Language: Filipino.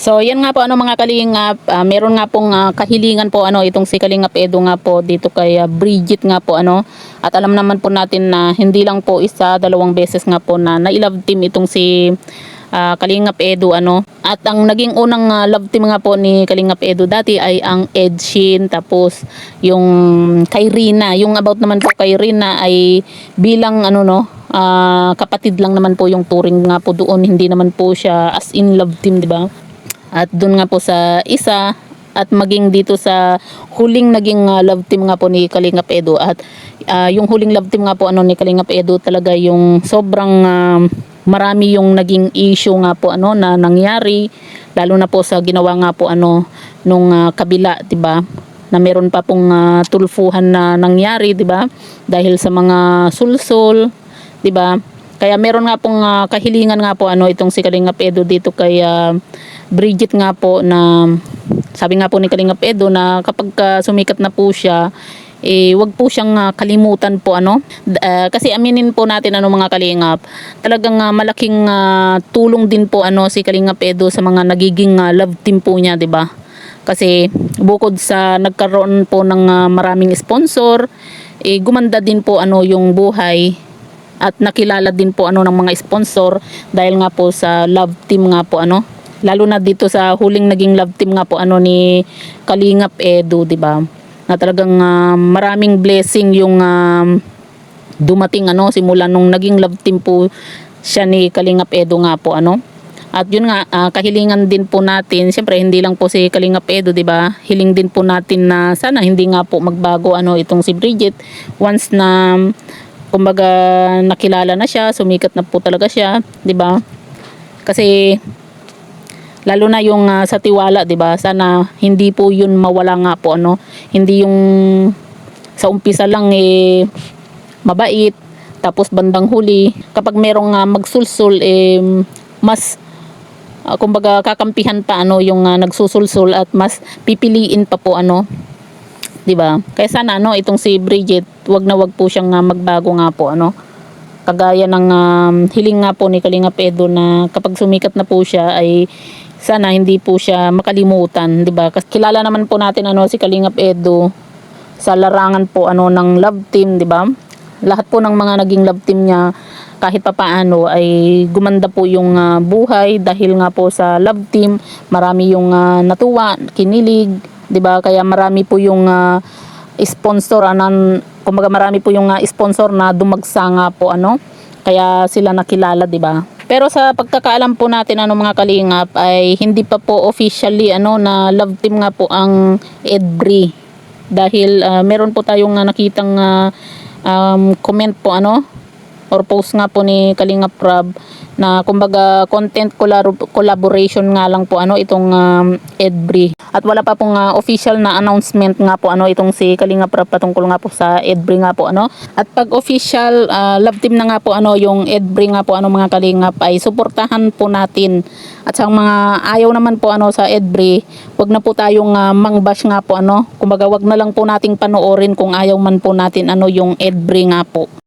So yan nga po mga kalingap, meron nga pong kahilingan po itong si Kalingap Edu nga po dito kay Bridget nga po at alam naman po natin na hindi lang po isa, dalawang beses nga po na na-love team itong si Kalingap Edu at ang naging unang love team nga po ni Kalingap Edu dati ay ang Edshin, tapos yung kay Rina, yung about naman po kay Rina ay bilang kapatid lang naman po yung turing nga po doon, hindi naman po siya as in love team, di ba? At doon nga po sa isa at maging dito sa huling naging love team nga po ni Kalingap Edu at yung huling love team nga po ni Kalingap Edu talaga yung sobrang marami yung naging issue nga po na nangyari, lalo na po sa ginawa nga po nung kabila, 'di ba? Na meron pa pong tulfuhan na nangyari, 'di ba? Dahil sa mga sulsol, 'di ba? Kaya meron nga pong kahilingan nga po itong si Kalingap Edu dito kay Bridget nga po, na sabi nga po ni Kalingap Edu na kapag sumikat na po siya, wag po siyang kalimutan po kasi aminin po natin mga kalingap, talagang malaking tulong din po si Kalingap Edu sa mga nagiging love team po niya, 'di ba? Kasi bukod sa nagkaroon po ng maraming sponsor, gumanda din po yung buhay at nakilala din po ng mga sponsor dahil nga po sa love team nga po lalo na dito sa huling naging love team nga po ni Kalingap Edu, 'di ba? Na talagang maraming blessing yung dumating simula nung naging love team po siya ni Kalingap Edu nga po At yun nga, kahilingan din po natin, siyempre hindi lang po si Kalingap Edu, 'di ba? Hiling din po natin na sana hindi nga po magbago itong si Bridget once na kumbaga nakilala na siya, sumikat na po talaga siya, 'di ba? Kasi lalo na yung sa tiwala, 'di ba? Sana hindi po 'yun mawala nga po Hindi yung sa umpisa lang mabait, tapos bandang huli kapag merong magsulsul mas kumbaga kakampihan pa yung nagsusulsul at mas pipiliin pa po 'di ba? Kaya sana itong si Bridget, wag na wag po siyang magbago nga po Kagaya ng hiling nga po ni Kalingap Edu na kapag sumikat na po siya ay sana hindi po siya makalimutan, 'di ba? Kasi kilala naman po natin si Kalingap Edu sa larangan po ng love team, 'di ba? Lahat po ng mga naging love team niya kahit papaano ay gumanda po yung buhay dahil nga po sa love team. Marami yung natuwa, kinilig, 'di ba? Kaya marami po yung sponsor kumbaga marami po yung sponsor na dumagsa nga po kaya sila nakilala, 'di ba? Pero sa pagkakaalam po natin mga kalingap ay hindi pa po officially na love team nga po ang Edbri, dahil meron po tayong nakitang comment po or post nga po ni Kalingap Rab na kumbaga content collaboration nga lang po itong Edbri, at wala pa pong official na announcement nga po itong si Kalingap Rab patungkol nga po sa Edbri nga po at pag official love team na nga po yung Edbri nga po mga kalingap ay suportahan po natin. At sa mga ayaw naman po sa Edbri, wag na po tayong mangbash nga po kumbaga wag na lang po nating panoorin kung ayaw man po natin yung Edbri nga po.